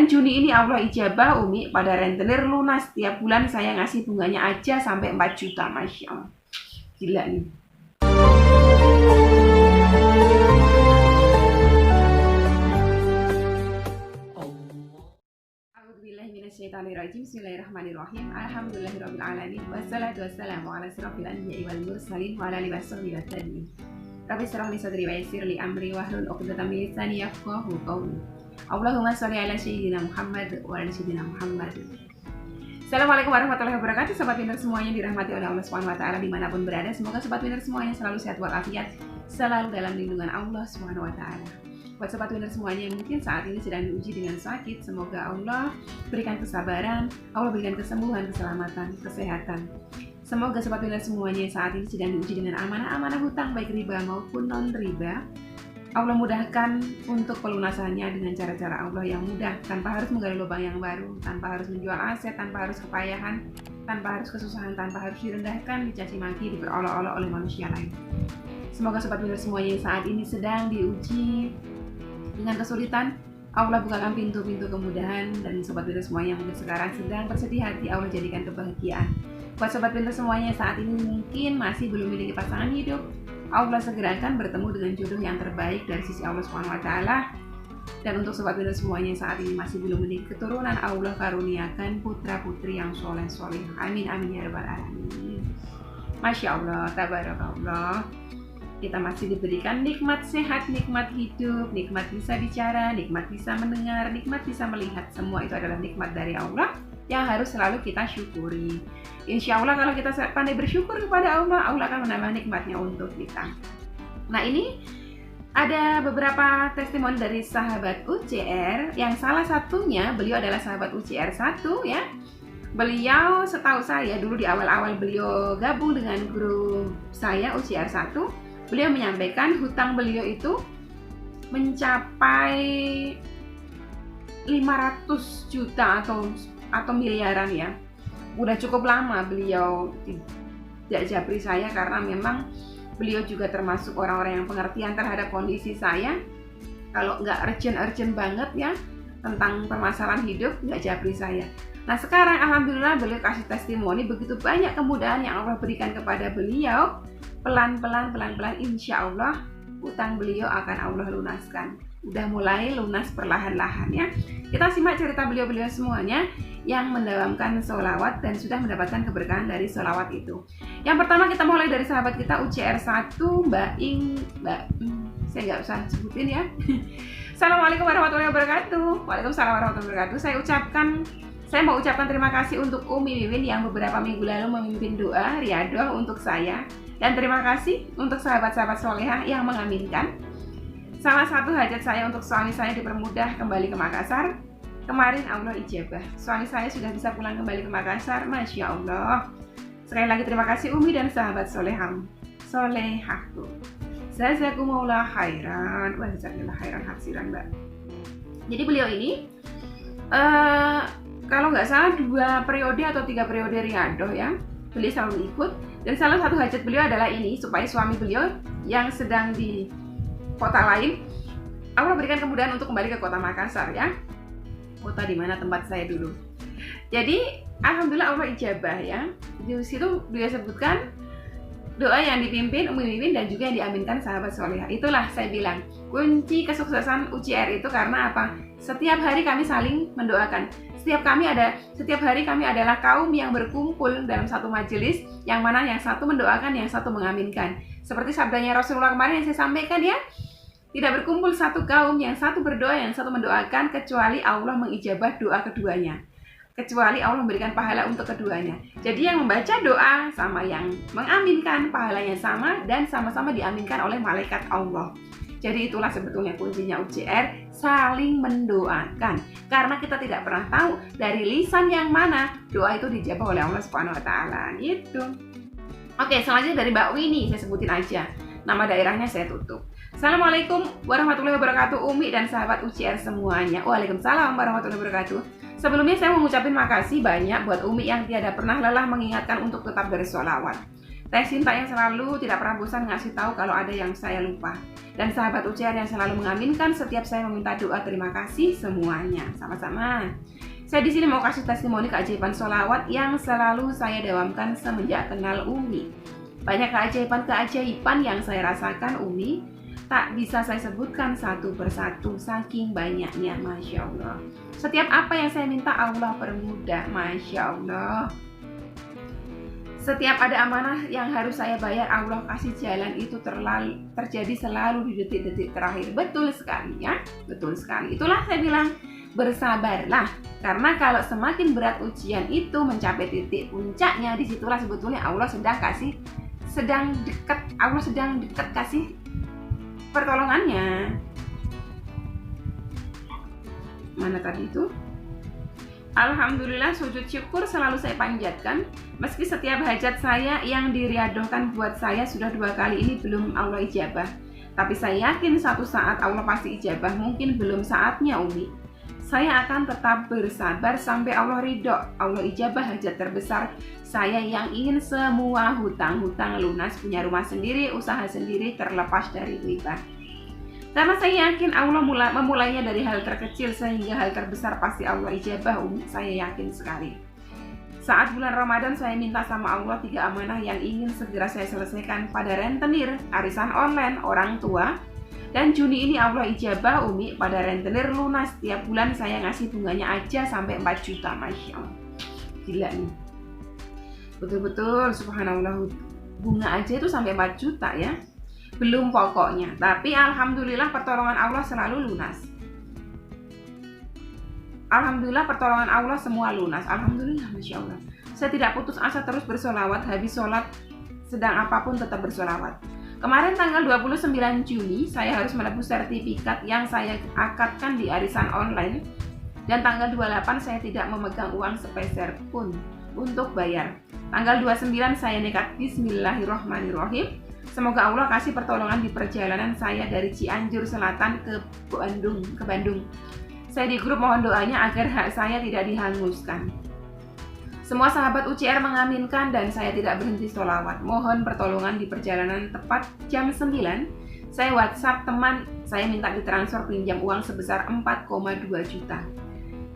bulan Juni ini Allah ijabah Umi pada rentenir lunas. Tiap bulan saya ngasih bunganya aja sampai 4 juta. Masya Allah. Gila nih. Bismillahirrahmanirrahim. Alhamdulillahirrahmanirrahim. Wassalatu wassalamu ala asrofil anbiya'i wal mursalin wa ala alihi wasahbihi wasallim. Rabbi shrah li sadri wa yassir li amri wahlul 'uqdatam min lisani yafqahu qawli. Allahumma sholli ala sayyidina Muhammad wa ala sayyidina Muhammad. Assalamualaikum warahmatullahi wabarakatuh. Sobat Winner semuanya dirahmati oleh Allah Subhanahu wa taala dimanapun berada. Semoga sobat Winner semuanya selalu sehat walafiat, selalu dalam lindungan Allah Subhanahu wa taala. Buat sobat Winner semuanya yang mungkin saat ini sedang diuji dengan sakit, semoga Allah berikan kesabaran, Allah berikan kesembuhan, keselamatan, kesehatan. Semoga sobat Winner semuanya saat ini sedang diuji dengan amanah-amanah hutang baik riba maupun non riba. Allah mudahkan untuk pelunasannya dengan cara-cara Allah yang mudah, tanpa harus menggali lubang yang baru, tanpa harus menjual aset, tanpa harus kepayahan, tanpa harus kesusahan, tanpa harus direndahkan, dicaci maki, diperolok-olok oleh manusia lain. Semoga sobat Winner semuanya yang saat ini sedang diuji dengan kesulitan, Allah bukakan pintu-pintu kemudahan, dan sobat Winner semuanya yang mungkin sekarang sedang bersedih hati, Allah jadikan kebahagiaan. Buat sobat Winner semuanya saat ini mungkin masih belum memiliki pasangan hidup, Allah segerakan bertemu dengan jodoh yang terbaik dari sisi Allah Subhanahu wa taala. Dan untuk sobat Winner semuanya saat ini masih belum memiliki keturunan, Allah karuniakan putra-putri yang soleh-soleh. Amin amin ya rabbal alamin. Masya Allah, tabarakallah. Kita masih diberikan nikmat sehat, nikmat hidup, nikmat bisa bicara, nikmat bisa mendengar, nikmat bisa melihat. Semua itu adalah nikmat dari Allah yang harus selalu kita syukuri. Insya Allah kalau kita pandai bersyukur kepada Allah, Allah akan menambah nikmatnya untuk kita. Nah, ini ada beberapa testimoni dari sahabat UCR, yang salah satunya beliau adalah sahabat UCR 1 ya. Beliau setahu saya dulu di awal-awal beliau gabung dengan grup saya UCR 1, beliau menyampaikan hutang beliau itu mencapai 500 juta atau miliaran ya. Udah cukup lama beliau tidak japri saya, karena memang beliau juga termasuk orang-orang yang pengertian terhadap kondisi saya. Kalau nggak urgent banget ya tentang permasalahan hidup, nggak japri saya. Nah sekarang alhamdulillah beliau kasih testimoni begitu banyak kemudahan yang Allah berikan kepada beliau. Pelan-pelan insya Allah utang beliau akan Allah lunaskan. Udah mulai lunas perlahan-lahan ya. Kita simak cerita beliau-beliau semuanya yang mendawamkan sholawat dan sudah mendapatkan keberkahan dari sholawat itu. Yang pertama kita mulai dari sahabat kita UCR 1, Mbak saya nggak usah sebutin ya. Assalamualaikum warahmatullahi wabarakatuh. Waalaikumsalam warahmatullahi wabarakatuh. Saya mau ucapkan terima kasih untuk Umi Wiwin yang beberapa minggu lalu memimpin doa riyadoh untuk saya. Dan terima kasih untuk sahabat-sahabat solehah yang mengaminkan. Salah satu hajat saya untuk suami saya dipermudah kembali ke Makassar. Kemarin Allah ijabah, suami saya sudah bisa pulang kembali ke Makassar. Masya Allah. Sekali lagi terima kasih Umi dan sahabat solehahku. Jazakumullah khairan. Wah, jazakumullah khairan haksiran Mbak. Jadi beliau ini kalau nggak salah 2 periode atau 3 periode riyadoh ya, beliau selalu ikut. Dan salah satu hajat beliau adalah ini, supaya suami beliau yang sedang di kota lain, Allah berikan kemudahan untuk kembali ke kota Makassar ya, kota di mana tempat saya dulu. Jadi alhamdulillah Allah ijabah ya. Di situ beliau sebutkan doa yang dipimpin Umi Wiwin dan juga yang diaminkan sahabat solehah. Itulah saya bilang kunci kesuksesan UCR itu, karena apa? Setiap hari kami saling mendoakan. Setiap hari kami adalah kaum yang berkumpul dalam satu majelis, yang mana yang satu mendoakan, yang satu mengaminkan. Seperti sabdanya Rasulullah kemarin yang saya sampaikan ya, tidak berkumpul satu kaum, yang satu berdoa, yang satu mendoakan, kecuali Allah mengijabah doa keduanya. Kecuali Allah memberikan pahala untuk keduanya. Jadi yang membaca doa sama yang mengaminkan, pahalanya sama dan sama-sama diaminkan oleh malaikat Allah. Jadi itulah sebetulnya kuncinya UCR, saling mendoakan. Karena kita tidak pernah tahu dari lisan yang mana doa itu dijabah oleh Allah Subhanahu wa taala gitu. Oke, selanjutnya dari Mbak Winnie, saya sebutin aja. Nama daerahnya saya tutup. Assalamualaikum warahmatullahi wabarakatuh Umi dan sahabat UCR semuanya. Waalaikumsalam warahmatullahi wabarakatuh. Sebelumnya saya mau ngucapin makasih banyak buat Umi yang tiada pernah lelah mengingatkan untuk tetap bersholawat. Teh Sinta yang selalu tidak pernah bosan ngasih tahu kalau ada yang saya lupa. Dan sahabat UCR yang selalu mengaminkan setiap saya meminta doa. Terima kasih semuanya. Sama-sama. Saya di sini mau kasih testimoni keajaiban sholawat yang selalu saya dawamkan semenjak kenal Umi. Banyak keajaiban yang saya rasakan Umi, tak bisa saya sebutkan satu persatu saking banyaknya, Masya Allah. Setiap apa yang saya minta Allah permudah, Masya Allah. Setiap ada amanah yang harus saya bayar, Allah kasih jalan, itu terjadi selalu di detik-detik terakhir. Betul sekali ya, betul sekali. Itulah saya bilang, bersabarlah. Karena kalau semakin berat ujian itu mencapai titik puncaknya, disitulah sebetulnya Allah sedang dekat kasih pertolongannya. Mana tadi itu? Alhamdulillah, sujud syukur selalu saya panjatkan. Meski setiap hajat saya yang diriadohkan buat saya sudah 2 kali ini belum Allah ijabah, tapi saya yakin satu saat Allah pasti ijabah. Mungkin belum saatnya Umi. Saya akan tetap bersabar sampai Allah ridho. Allah ijabah hajat terbesar saya yang ingin semua hutang-hutang lunas, punya rumah sendiri, usaha sendiri, terlepas dari riba. Karena saya yakin Allah memulainya dari hal terkecil sehingga hal terbesar pasti Allah ijabah, Umi. Saya yakin sekali. Saat bulan Ramadan saya minta sama Allah 3 amanah yang ingin segera saya selesaikan pada rentenir, arisan online, orang tua. Dan Juni ini Allah ijabah, Umi, pada rentenir lunas. Tiap bulan saya ngasih bunganya aja sampai 4 juta, Masya Allah. Gila nih. Betul-betul, subhanallah, bunga aja itu sampai 4 juta ya. Belum pokoknya, tapi alhamdulillah pertolongan Allah selalu lunas. Alhamdulillah pertolongan Allah semua lunas. Alhamdulillah, Masya Allah. Saya tidak putus asa, terus bersolawat. Habis sholat, sedang apapun tetap bersolawat. Kemarin tanggal 29 Juni saya harus menebus sertifikat yang saya akadkan di arisan online. Dan tanggal 28 saya tidak memegang uang sepeser pun untuk bayar. Tanggal 29 saya nekat, bismillahirrahmanirrahim. Semoga Allah kasih pertolongan di perjalanan saya dari Cianjur Selatan ke Bandung. Saya di grup mohon doanya agar hak saya tidak dihanguskan. Semua sahabat UCR mengaminkan dan saya tidak berhenti sholawat. Mohon pertolongan di perjalanan. Tepat jam 9 saya WhatsApp teman, saya minta ditransfer pinjam uang sebesar 4,2 juta.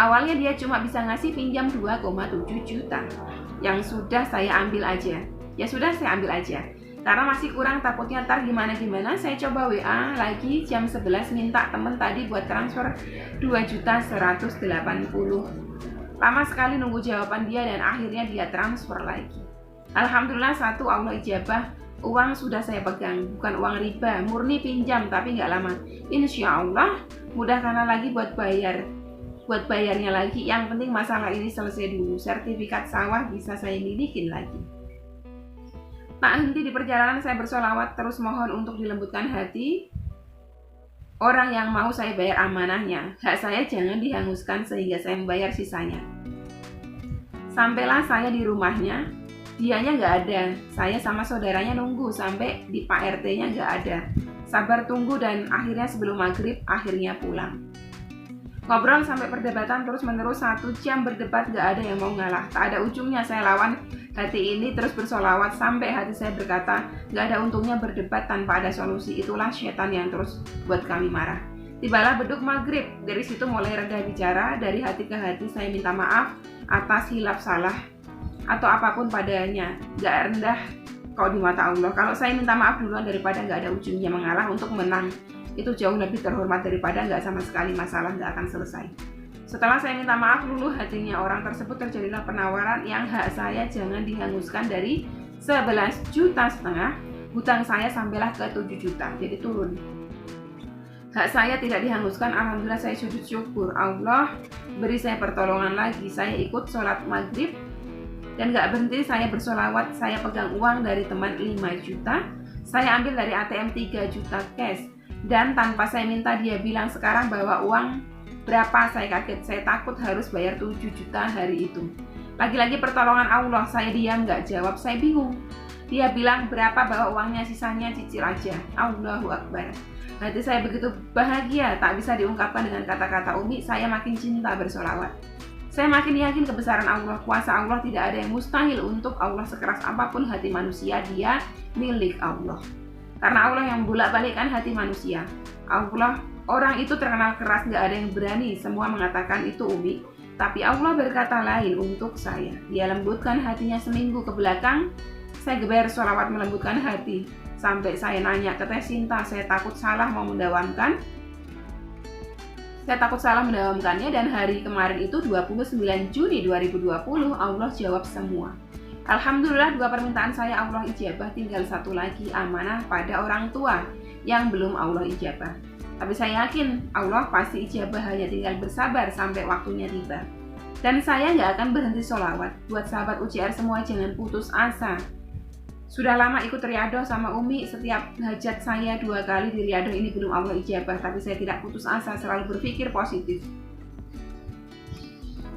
Awalnya dia cuma bisa ngasih pinjam 2,7 juta. Yang sudah saya ambil aja. Ya sudah, saya ambil aja. Karena masih kurang, takutnya ntar gimana-gimana, saya coba WA lagi jam 11 minta temen tadi buat transfer 2.180.000. Lama sekali nunggu jawaban dia dan akhirnya dia transfer lagi. Alhamdulillah, satu, Allah ijabah, uang sudah saya pegang, bukan uang riba, murni pinjam, tapi nggak lama. Insya Allah mudahkan lagi buat bayarnya lagi. Yang penting masalah ini selesai dulu, sertifikat sawah bisa saya milikin lagi. Tak henti di perjalanan saya bersolawat, terus mohon untuk dilembutkan hati orang yang mau saya bayar amanahnya. Hak saya jangan dihanguskan sehingga saya membayar sisanya. Sampailah saya di rumahnya, dianya nggak ada. Saya sama saudaranya nunggu sampai di Pak RT-nya nggak ada. Sabar tunggu dan akhirnya sebelum maghrib akhirnya pulang. Ngobrol sampai perdebatan terus menerus 1 jam berdebat, nggak ada yang mau ngalah. Tak ada ujungnya saya lawan hati ini terus bersolawat sampai hati saya berkata, nggak ada untungnya berdebat tanpa ada solusi. Itulah setan yang terus buat kami marah. Tibalah beduk maghrib, dari situ mulai reda bicara. Dari hati ke hati saya minta maaf atas hilaf salah atau apapun padanya. Nggak rendah kau di mata Allah. Kalau saya minta maaf duluan daripada nggak ada ujungnya mengalah untuk menang, itu jauh lebih terhormat daripada nggak sama sekali, masalah nggak akan selesai. Setelah saya minta maaf luluh hatinya orang tersebut, terjadilah penawaran yang hak saya jangan dihanguskan dari 11,5 juta. Hutang saya sampailah ke 7 juta, jadi turun. Hak saya tidak dihanguskan. Alhamdulillah saya sujud syukur. Allah beri saya pertolongan lagi. Saya ikut sholat maghrib dan gak berhenti saya bersolawat. Saya pegang uang dari teman 5 juta. Saya ambil dari ATM 3 juta cash. Dan tanpa saya minta dia bilang sekarang bawa uang berapa. Saya kaget, saya takut harus bayar 7 juta hari itu. Lagi-lagi pertolongan Allah. Saya diam gak jawab, saya bingung. Dia bilang berapa, bawa uangnya, sisanya cicil aja. Allahu Akbar. Hati saya begitu bahagia, tak bisa diungkapkan dengan kata-kata. Umi, saya makin cinta bersolawat. Saya makin yakin kebesaran Allah, kuasa Allah, tidak ada yang mustahil untuk Allah. Sekeras apapun hati manusia, dia milik Allah. Karena Allah yang bolak-balikkan hati manusia. Allah, orang itu terkenal keras, gak ada yang berani, semua mengatakan itu Umi. Tapi Allah berkata lain untuk saya. Dia lembutkan hatinya seminggu ke belakang. Saya geber sholawat melembutkan hati. Sampai saya nanya ke Teh Sinta, saya takut salah mau mendawamkan. Saya takut salah mendawamkannya, dan hari kemarin itu 29 Juni 2020 Allah jawab semua. Alhamdulillah, 2 permintaan saya Allah ijabah, tinggal 1 lagi, amanah pada orang tua yang belum Allah ijabah. Tapi saya yakin Allah pasti ijabah, hanya tinggal bersabar sampai waktunya tiba. Dan saya nggak akan berhenti sholawat. Buat sahabat UJR semua, jangan putus asa. Sudah lama ikut riadoh sama Umi, setiap hajat saya 2 kali di riadoh ini belum Allah ijabah, tapi saya tidak putus asa, selalu berpikir positif.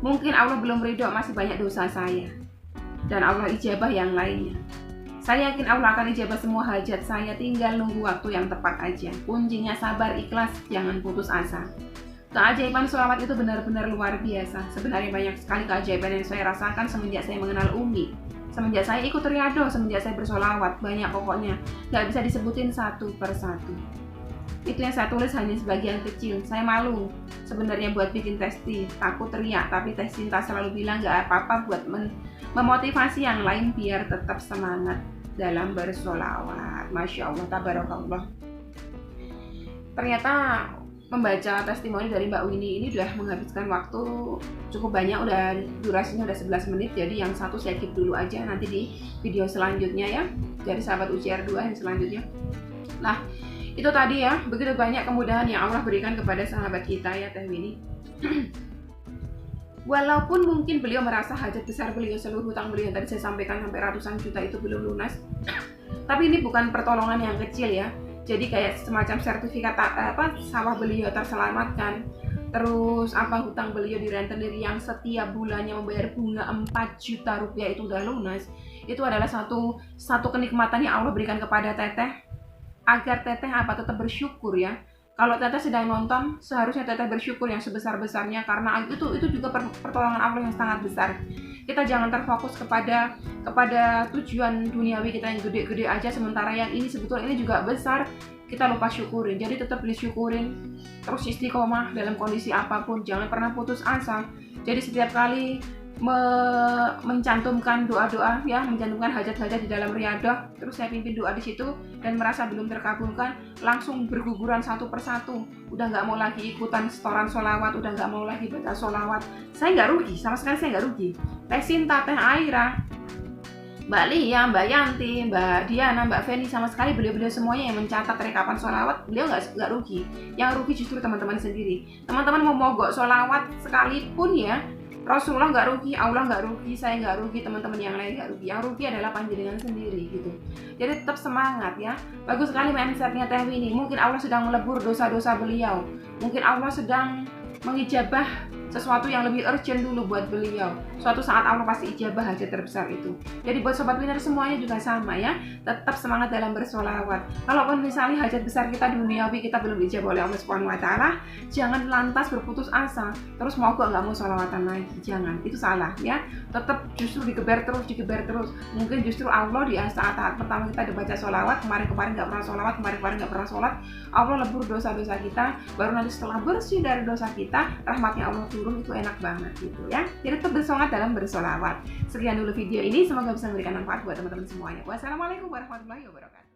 Mungkin Allah belum ridho, masih banyak dosa saya, dan Allah ijabah yang lainnya. Saya yakin Allah akan ijabah semua hajat saya, tinggal nunggu waktu yang tepat aja. Kuncinya sabar, ikhlas, jangan putus asa. Keajaiban sholawat itu benar-benar luar biasa. Sebenarnya banyak sekali keajaiban yang saya rasakan semenjak saya mengenal Umi. Semenjak saya ikut riadoh, semenjak saya bersolawat, banyak pokoknya. Gak bisa disebutin satu persatu. Itu yang saya tulis hanya sebagian kecil. Saya malu sebenarnya buat bikin testi, takut teriak. Tapi Teh Sinta selalu bilang gak apa-apa buat memotivasi yang lain biar tetap semangat dalam bersolawat. Masya Allah, tabarakallah. Ternyata membaca testimoni dari Mbak Winnie ini udah menghabiskan waktu cukup banyak, udah durasinya udah 11 menit. Jadi yang satu saya keep dulu aja, nanti di video selanjutnya ya, dari sahabat UJR 2 yang selanjutnya. Nah, itu tadi ya, begitu banyak kemudahan yang Allah berikan kepada sahabat kita ya, Teh Winnie. Walaupun mungkin beliau merasa hajat besar beliau, seluruh hutang beliau yang tadi saya sampaikan sampai ratusan juta itu belum lunas, tapi ini bukan pertolongan yang kecil ya. Jadi kayak semacam sertifikat sawah beliau terselamatkan, terus hutang beliau di rentenir yang setiap bulannya membayar bunga 4 juta rupiah itu udah lunas. Itu adalah satu kenikmatan yang Allah berikan kepada Teteh, agar Teteh tetap bersyukur ya. Kalau Teteh sedang nonton, seharusnya Teteh bersyukur yang sebesar-besarnya, karena itu juga pertolongan Allah yang sangat besar. Kita jangan terfokus kepada tujuan duniawi kita yang gede-gede aja, sementara yang ini sebetulnya ini juga besar, kita lupa syukurin. Jadi tetap disyukurin, terus istiqomah dalam kondisi apapun, jangan pernah putus asa. Jadi setiap kali mencantumkan doa-doa ya, mencantumkan hajat-hajat di dalam riadah, terus saya pimpin doa di situ dan merasa belum terkabulkan, langsung berguguran satu persatu. Udah nggak mau lagi ikutan setoran sholawat, udah nggak mau lagi baca sholawat. Saya nggak rugi, sama sekali saya nggak rugi. Teh Sinta, Teh Aira, Mbak Lia, Mbak Yanti, Mbak Diana, Mbak Feni, sama sekali beliau-beliau semuanya yang mencatat rekapan sholawat, beliau nggak rugi. Yang rugi justru teman-teman sendiri. Teman-teman mau mogok sholawat sekalipun ya, Rasulullah nggak rugi, Allah nggak rugi, saya nggak rugi, teman-teman yang lain nggak rugi. Yang rugi adalah panjenengan sendiri gitu. Jadi tetap semangat ya. Bagus sekali mindsetnya Teh Winnie. Mungkin Allah sedang melebur dosa-dosa beliau. Mungkin Allah sedang mengijabah sesuatu yang lebih urgent dulu buat beliau. Suatu saat Allah pasti ijabah hajat terbesar itu. Jadi buat sobat winner semuanya juga sama ya, tetap semangat dalam bersolawat. Kalaupun misalnya hajat besar kita di duniawi kita belum dijabah oleh Allah Subhanahu Wa Taala, jangan lantas berputus asa, terus mau nggak mau solawatan lagi, jangan, itu salah ya. Tetap justru digeber terus. Mungkin justru Allah di saat pertama kita dibaca solawat, kemarin nggak pernah solawat, kemarin nggak pernah sholat, Allah lebur dosa-dosa kita, baru nanti setelah bersih dari dosa kita, rahmatnya Allah turun, itu enak banget gitu ya. Jadi tetap bersemangat dalam bersolawat. Sekian dulu video ini, semoga bisa memberikan manfaat buat teman-teman semuanya. Wassalamualaikum warahmatullahi wabarakatuh.